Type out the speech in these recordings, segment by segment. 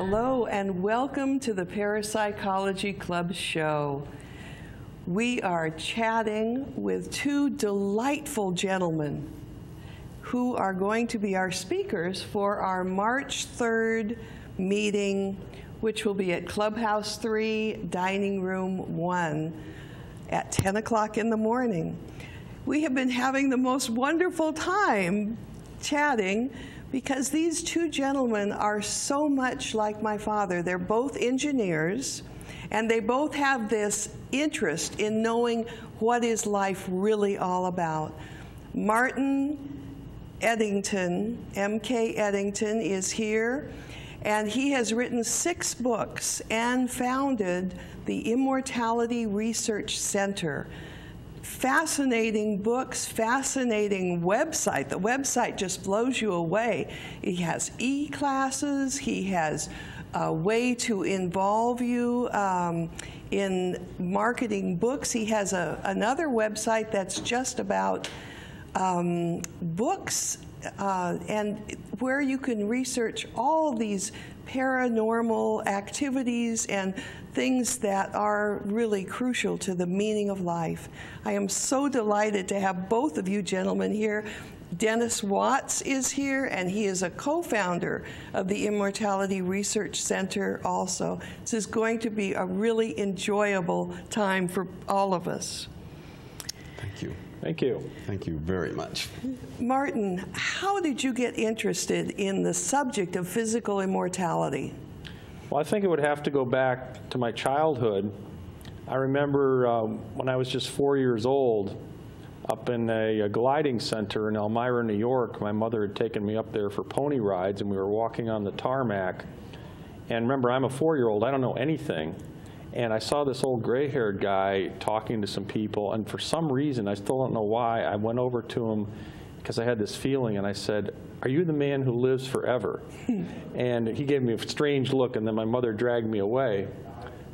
Hello and welcome to the Parapsychology Club show. We are chatting with two delightful gentlemen who are going to be our speakers for our March 3rd meeting, which will be at Clubhouse 3, Dining Room 1 at 10 o'clock in the morning. We have been having the most wonderful time chatting because these two gentlemen are so much like my father. They're both engineers, and they both have this interest in knowing what is life really all about. Martin Ettington, M.K. Ettington, is here, and he has written 6 books and founded the Immortality Research Center. Fascinating books, fascinating website. The website just blows you away. He has e-classes. He has a way to involve you in marketing books. He has another website that's just about books and where you can research all these paranormal activities and things that are really crucial to the meaning of life. I am so delighted to have both of you gentlemen here. Dennis Watts is here, and he is a co-founder of the Immortality Research Center also. This is going to be a really enjoyable time for all of us. Thank you. Thank you. Thank you very much. Martin, how did you get interested in the subject of physical immortality? Well, I think it would have to go back to my childhood. I remember when I was just 4 years old, up in a gliding center in Elmira, New York. My mother had taken me up there for pony rides, and we were walking on the tarmac. And remember, I'm a 4-year-old. I don't know anything. And I saw this old gray-haired guy talking to some people, and for some reason, I still don't know why, I went over to him because I had this feeling, and I said, "Are you the man who lives forever?" And he gave me a strange look, and then my mother dragged me away.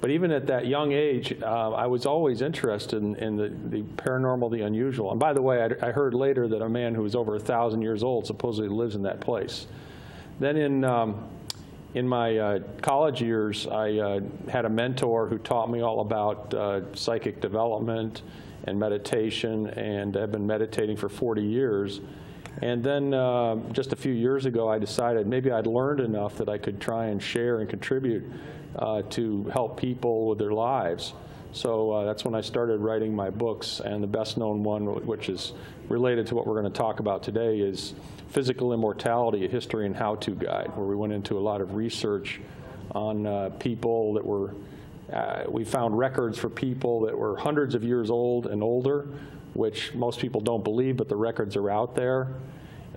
But even at that young age, I was always interested in the paranormal, the unusual. And by the way, I heard later that a man who was over 1,000 years old supposedly lives in that place. Then in my college years, I had a mentor who taught me all about psychic development and meditation, and I've been meditating for 40 years. And then just a few years ago, I decided maybe I'd learned enough that I could try and share and contribute to help people with their lives. So that's when I started writing my books, and the best-known one, which is related to what we're going to talk about today, is Physical Immortality, a History and How-To Guide, where we went into a lot of research on people that were, we found records for people that were hundreds of years old and older, which most people don't believe, but the records are out there.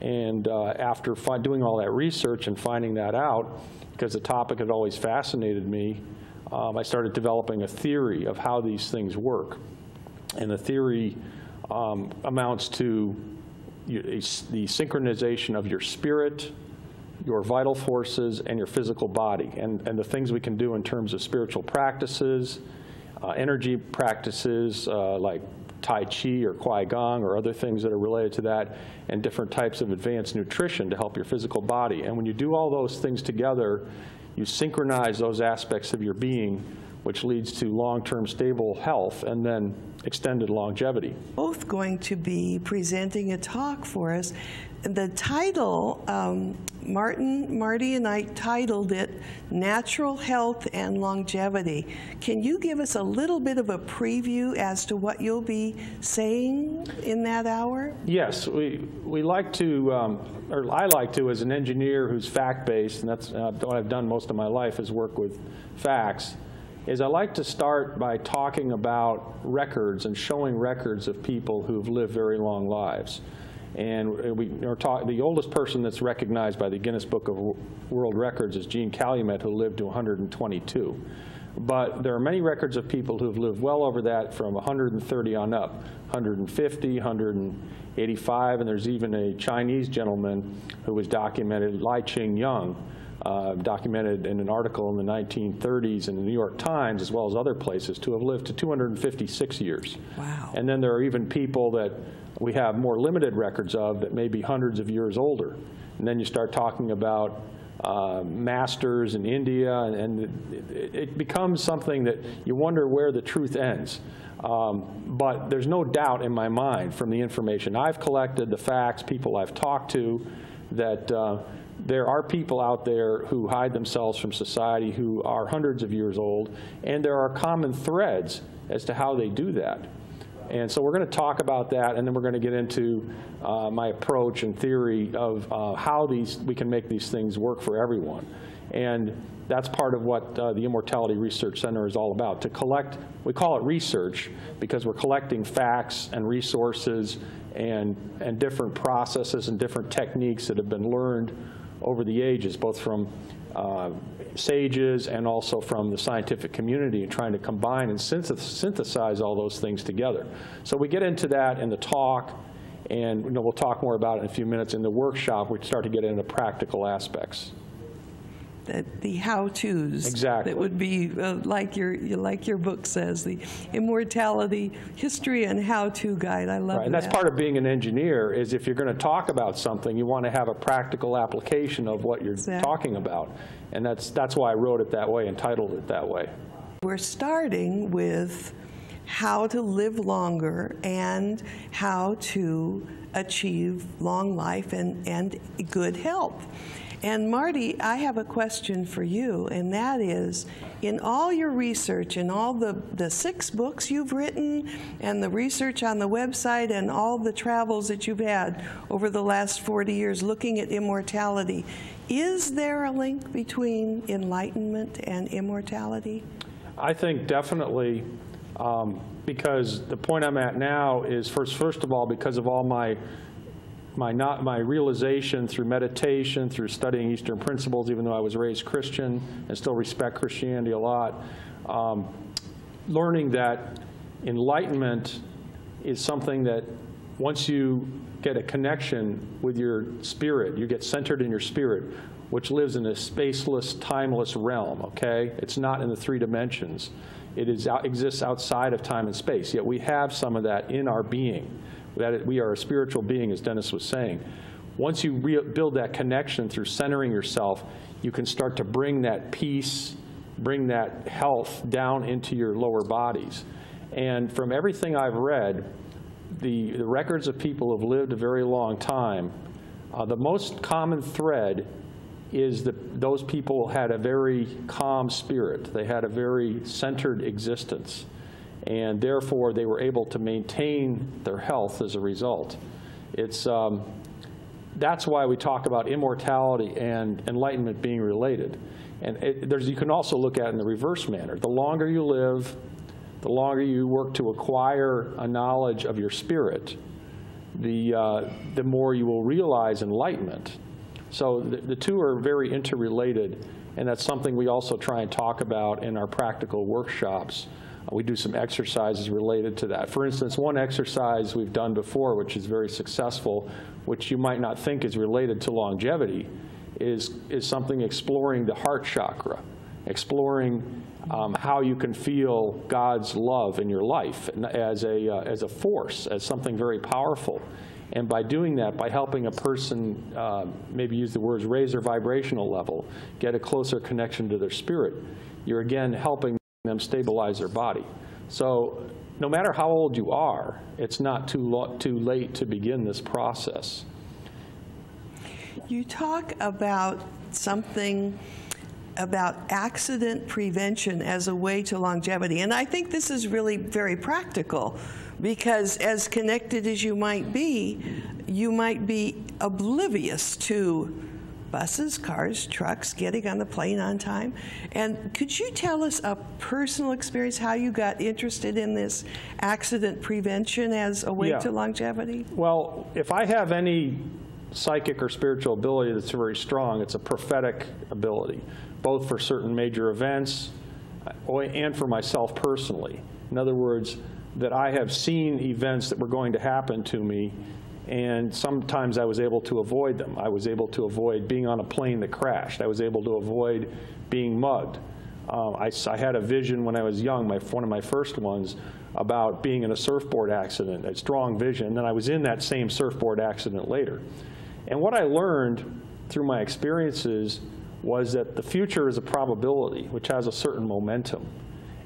And after doing all that research and finding that out, because the topic had always fascinated me, I started developing a theory of how these things work. And the theory amounts to the synchronization of your spirit, your vital forces, and your physical body, and the things we can do in terms of spiritual practices, energy practices like Tai Chi or Qigong or other things that are related to that, and different types of advanced nutrition to help your physical body. And when you do all those things together, you synchronize those aspects of your being, which leads to long-term stable health and then extended longevity. Both going to be presenting a talk for us. The title, Marty and I titled it Natural Health and Longevity. Can you give us a little bit of a preview as to what you'll be saying in that hour? Yes, we like to, or I like to, as an engineer who's fact-based, and that's what I've done most of my life is work with facts, is I like to start by talking about records and showing records of people who've lived very long lives. And the oldest person that's recognized by the Guinness Book of World Records is Jean Calumet, who lived to 122. But there are many records of people who've lived well over that, from 130 on up, 150, 185, and there's even a Chinese gentleman who was documented, Lai Ching-Yang, documented in an article in the 1930s in the New York Times, as well as other places, to have lived to 256 years. Wow. And then there are even people that we have more limited records of that may be hundreds of years older. And then you start talking about masters in India, and it becomes something that you wonder where the truth ends. But there's no doubt in my mind from the information I've collected, the facts, people I've talked to, that there are people out there who hide themselves from society who are hundreds of years old, and there are common threads as to how they do that. And so we're going to talk about that, and then we're going to get into my approach and theory of how we can make these things work for everyone. And that's part of what the Immortality Research Center is all about, to collect, we call it research because we're collecting facts and resources and different processes and different techniques that have been learned over the ages, both from sages and also from the scientific community, and trying to combine and synthesize all those things together. So we get into that in the talk, and we'll talk more about it in a few minutes. In the workshop, we start to get into practical aspects. The how-tos. Exactly. That would be like your book says, the Immortality History and How-To Guide. I love that. And that's part of being an engineer, is if you're going to talk about something, you want to have a practical application of what you're talking about. And that's why I wrote it that way and titled it that way. We're starting with how to live longer and how to achieve long life and good health. And Marty, I have a question for you, and that is, in all your research, in all the 6 books you've written, and the research on the website, and all the travels that you've had over the last 40 years looking at immortality, is there a link between enlightenment and immortality? I think definitely, because the point I'm at now is, first of all, because of all my realization through meditation, through studying Eastern principles, even though I was raised Christian and still respect Christianity a lot, learning that enlightenment is something that once you get a connection with your spirit, you get centered in your spirit, which lives in a spaceless, timeless realm, okay? It's not in the 3 dimensions. It exists outside of time and space, yet we have some of that in our being. That we are a spiritual being, as Dennis was saying. Once you build that connection through centering yourself, you can start to bring that peace, bring that health down into your lower bodies. And from everything I've read, the records of people who have lived a very long time, the most common thread is that those people had a very calm spirit. They had a very centered existence. And therefore, they were able to maintain their health as a result. That's why we talk about immortality and enlightenment being related. And you can also look at it in the reverse manner. The longer you live, the longer you work to acquire a knowledge of your spirit, the more you will realize enlightenment. So the two are very interrelated, and that's something we also try and talk about in our practical workshops. We do some exercises related to that. For instance, one exercise we've done before, which is very successful, which you might not think is related to longevity, is something exploring the heart chakra, exploring how you can feel God's love in your life as a force, as something very powerful. And by doing that, by helping a person, maybe use the words, raise their vibrational level, get a closer connection to their spirit, you're again helping them stabilize their body. So no matter how old you are, it's not too late to begin this process. You talk about something about accident prevention as a way to longevity, and I think this is really very practical, because as connected as you might be oblivious to buses, cars, trucks, getting on the plane on time. And could you tell us a personal experience, how you got interested in this accident prevention as a way to longevity? Well, if I have any psychic or spiritual ability that's very strong, it's a prophetic ability, both for certain major events and for myself personally. In other words, that I have seen events that were going to happen to me, and sometimes I was able to avoid them. I was able to avoid being on a plane that crashed. I was able to avoid being mugged. I had a vision when I was young, one of my first ones, about being in a surfboard accident, a strong vision, and then I was in that same surfboard accident later. And what I learned through my experiences was that the future is a probability, which has a certain momentum,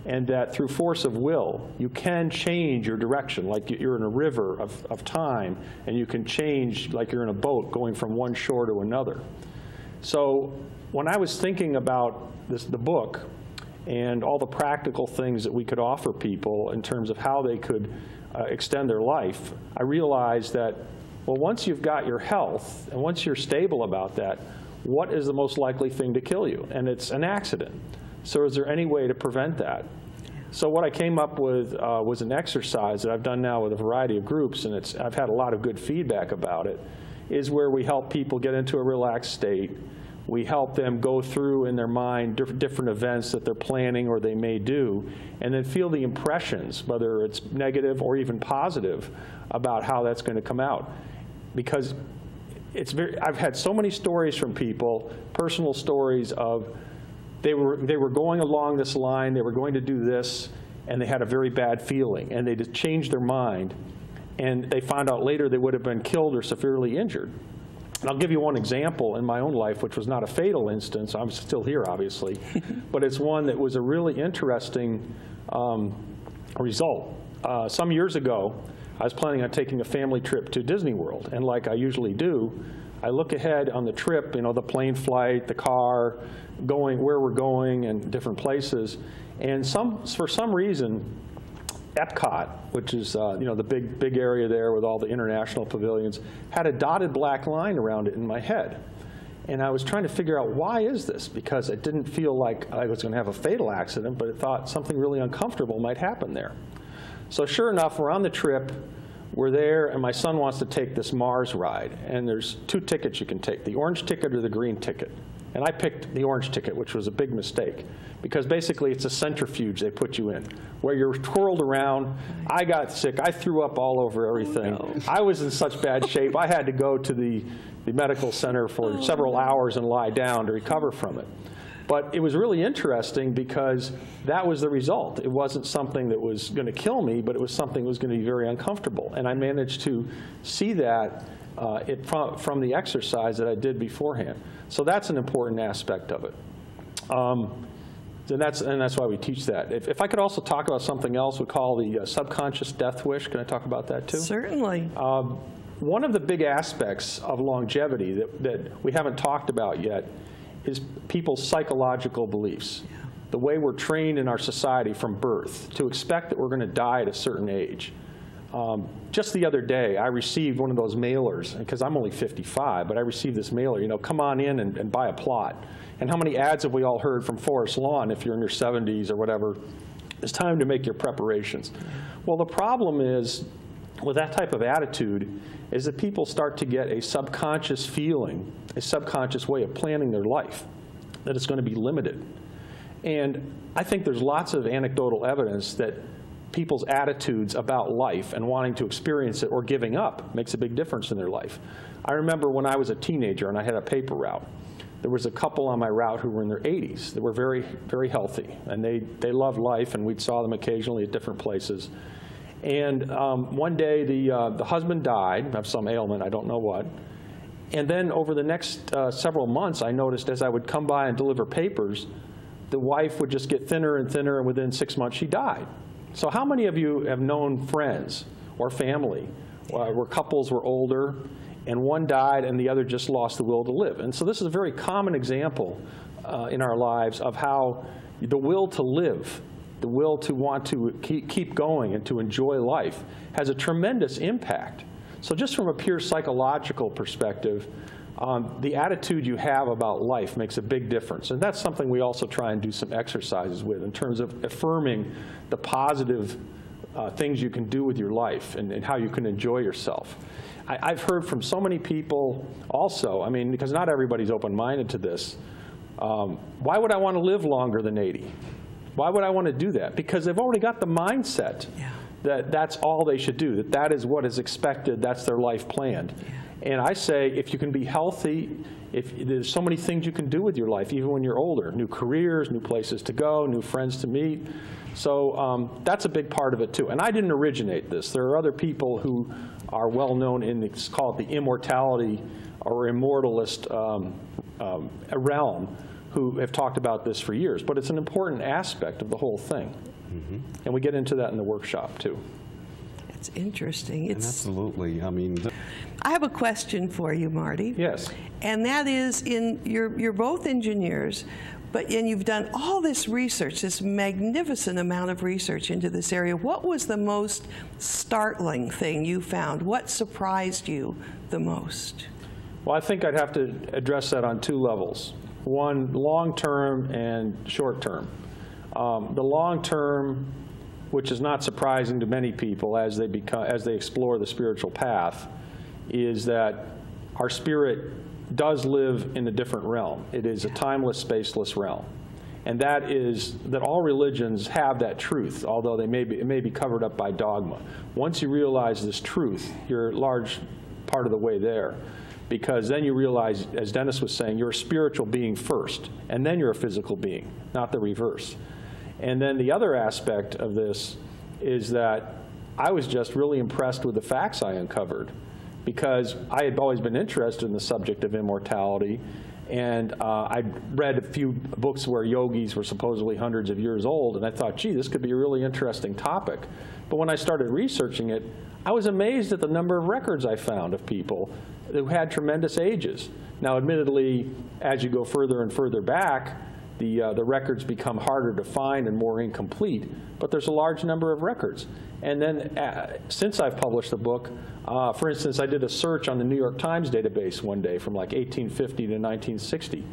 and that through force of will, you can change your direction, like you're in a river of time, and you can change like you're in a boat going from one shore to another. So when I was thinking about the book and all the practical things that we could offer people in terms of how they could extend their life, I realized that, well, once you've got your health and once you're stable about that, what is the most likely thing to kill you? And it's an accident. So is there any way to prevent that? So what I came up with was an exercise that I've done now with a variety of groups, and I've had a lot of good feedback about it, is where we help people get into a relaxed state. We help them go through in their mind different events that they're planning or they may do, and then feel the impressions, whether it's negative or even positive, about how that's going to come out. Because I've had so many stories from people, personal stories of they were going along this line, they were going to do this, and they had a very bad feeling, and they just changed their mind, and they found out later they would have been killed or severely injured. And I'll give you one example in my own life, which was not a fatal instance. I'm still here, obviously, but it's one that was a really interesting result. Some years ago, I was planning on taking a family trip to Disney World, and like I usually do, I look ahead on the trip, you know, the plane flight, the car, going where we're going, and different places. And for some reason, Epcot, which is you know, the big area there with all the international pavilions, had a dotted black line around it in my head. And I was trying to figure out, why is this? Because it didn't feel like I was going to have a fatal accident, but it thought something really uncomfortable might happen there. So sure enough, we're on the trip. We're there, and my son wants to take this Mars ride. And there's 2 tickets you can take, the orange ticket or the green ticket. And I picked the orange ticket, which was a big mistake, because basically it's a centrifuge they put you in, where you're twirled around. I got sick. I threw up all over everything. Oh, no. I was in such bad shape, I had to go to the medical center for several hours and lie down to recover from it. But it was really interesting because that was the result. It wasn't something that was going to kill me, but it was something that was going to be very uncomfortable. And I managed to see that from the exercise that I did beforehand. So that's an important aspect of it. And that's why we teach that. If I could also talk about something else we call the subconscious death wish. Can I talk about that too? Certainly. One of the big aspects of longevity that we haven't talked about yet is people's psychological beliefs. Yeah. The way we're trained in our society from birth to expect that we're going to die at a certain age. Just the other day, I received one of those mailers, because I'm only 55, but I received this mailer, you know, come on in and buy a plot. And how many ads have we all heard from Forest Lawn if you're in your 70s or whatever? It's time to make your preparations. Well, the problem is, with that type of attitude, is that people start to get a subconscious feeling, a subconscious way of planning their life, that it's going to be limited. And I think there's lots of anecdotal evidence that people's attitudes about life and wanting to experience it or giving up makes a big difference in their life. I remember when I was a teenager and I had a paper route, there was a couple on my route who were in their 80s that were very, very healthy, and they loved life, and we saw them occasionally at different places. And one day the husband died of some ailment, I don't know what. And then over the next several months, I noticed as I would come by and deliver papers, the wife would just get thinner and thinner, and within 6 months she died. So how many of you have known friends or family where couples were older and one died and the other just lost the will to live? And so this is a very common example in our lives of how the will to live, the will to want to keep going and to enjoy life has a tremendous impact. So just from a pure psychological perspective, the attitude you have about life makes a big difference. And that's something we also try and do some exercises with in terms of affirming the positive things you can do with your life and how you can enjoy yourself. I've heard from so many people also, I mean, because not everybody's open-minded to this, why would I want to live longer than 80? Why would I want to do that? Because they've already got the mindset that that's all they should do, that is what is expected, that's their life planned. And I say, if you can be healthy, if there's so many things you can do with your life, even when you're older, new careers, new places to go, new friends to meet. So that's a big part of it too. And I didn't originate this. There are other people who are well known in, it's called the immortality or immortalist realm, who have talked about this for years. But it's an important aspect of the whole thing. Mm-hmm. And we get into that in the workshop, too. It's interesting. It's, absolutely. I mean, I have a question for you, Marty. Yes. And that is, you're both engineers, and you've done all this research, this magnificent amount of research into this area. What was the most startling thing you found? What surprised you the most? Well, I think I'd have to address that on two levels. One, long-term and short-term. The long-term, which is not surprising to many people as they explore the spiritual path, is that our spirit does live in a different realm. It is a timeless, spaceless realm. And that is that all religions have that truth, although it may be covered up by dogma. Once you realize this truth, you're a large part of the way there. Because then you realize, as Dennis was saying, you're a spiritual being first, and then you're a physical being, not the reverse. And then the other aspect of this is that I was just really impressed with the facts I uncovered, because I had always been interested in the subject of immortality, and I'd read a few books where yogis were supposedly hundreds of years old, and I thought, gee, this could be a really interesting topic. But when I started researching it, I was amazed at the number of records I found of people who had tremendous ages. Now, admittedly, as you go further and further back, the records become harder to find and more incomplete, but there's a large number of records. And then since I've published the book, for instance, I did a search on the New York Times database one day from like 1850 to 1960.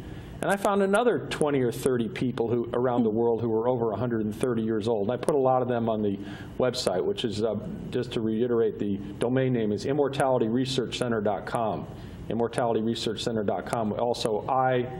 And I found another 20 or 30 people around the world who were over 130 years old. And I put a lot of them on the website, which is, just to reiterate, the domain name is immortalityresearchcenter.com. immortalityresearchcenter.com. Also,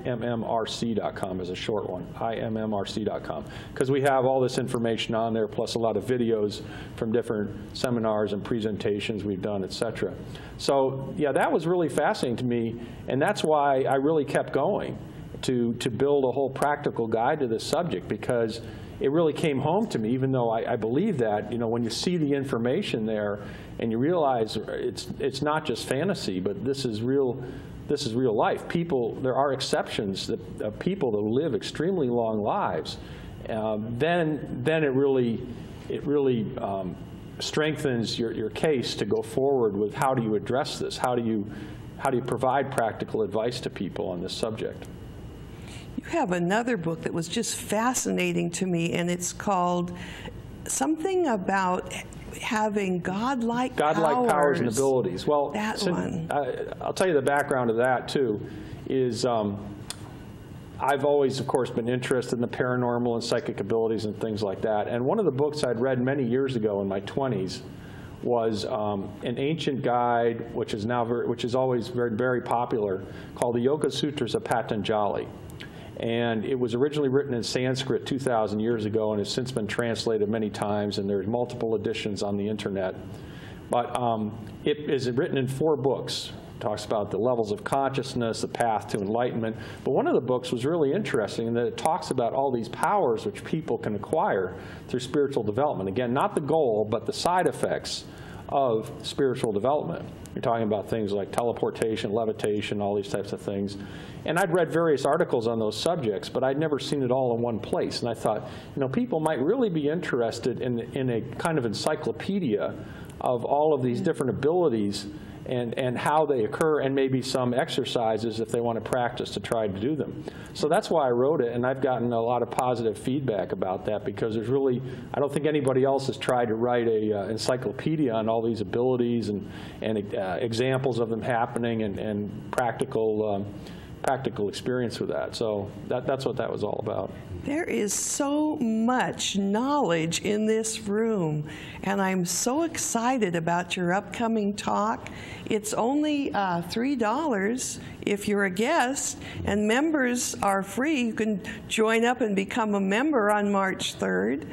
immrc.com is a short one, immrc.com. Because we have all this information on there, plus a lot of videos from different seminars and presentations we've done, et cetera. So, yeah, that was really fascinating to me, and that's why I really kept going to build a whole practical guide to this subject, because it really came home to me, even though I believe that, you know, when you see the information there and you realize it's not just fantasy, but this is real life. There are exceptions of people that live extremely long lives. Then it really strengthens your case to go forward with how do you address this? How do you provide practical advice to people on this subject? You have another book that was just fascinating to me, and it's called something about having godlike powers and abilities. Well, I'll tell you the background of that, too, is I've always, of course, been interested in the paranormal and psychic abilities and things like that. And one of the books I'd read many years ago in my 20s was an ancient guide, which is always very, very popular, called the Yoga Sutras of Patanjali. And it was originally written in Sanskrit 2,000 years ago and has since been translated many times, and there's multiple editions on the internet. But it is written in 4 books. It talks about the levels of consciousness, the path to enlightenment. But one of the books was really interesting in that it talks about all these powers which people can acquire through spiritual development. Again, not the goal, but the side effects of spiritual development. You're talking about things like teleportation, levitation, all these types of things. And I'd read various articles on those subjects, but I'd never seen it all in one place. And I thought, you know, people might really be interested in a kind of encyclopedia of all of these different abilities and how they occur, and maybe some exercises if they want to practice to try to do them. So that's why I wrote it, and I've gotten a lot of positive feedback about that, because there's really, I don't think anybody else has tried to write a encyclopedia on all these abilities and examples of them happening and practical experience with that. So that's what that was all about. There is so much knowledge in this room, and I'm so excited about your upcoming talk. It's only $3 if you're a guest, and members are free. You can join up and become a member on March 3rd.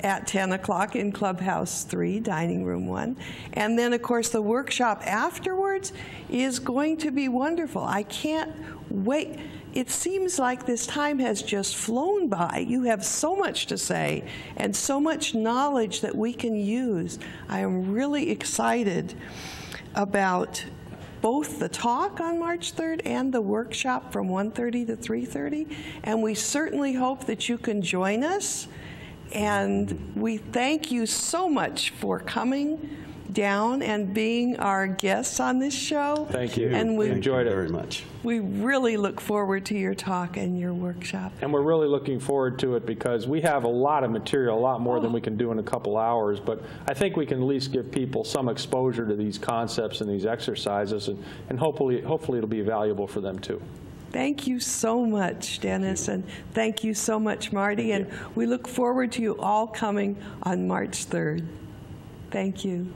At 10 o'clock in Clubhouse 3, Dining Room 1. And then, of course, the workshop afterward afterwards is going to be wonderful. I can't wait. It seems like this time has just flown by. You have so much to say and so much knowledge that we can use. I am really excited about both the talk on March 3rd and the workshop from 1:30 to 3:30. And we certainly hope that you can join us. And we thank you so much for coming down and being our guests on this show. Thank you. And we enjoyed it very much. We really look forward to your talk and your workshop. And we're really looking forward to it because we have a lot of material, a lot more than we can do in a couple hours. But I think we can at least give people some exposure to these concepts and these exercises, and hopefully it'll be valuable for them too. Thank you so much, Dennis, and thank you so much, Marty. And we look forward to you all coming on March 3rd. Thank you.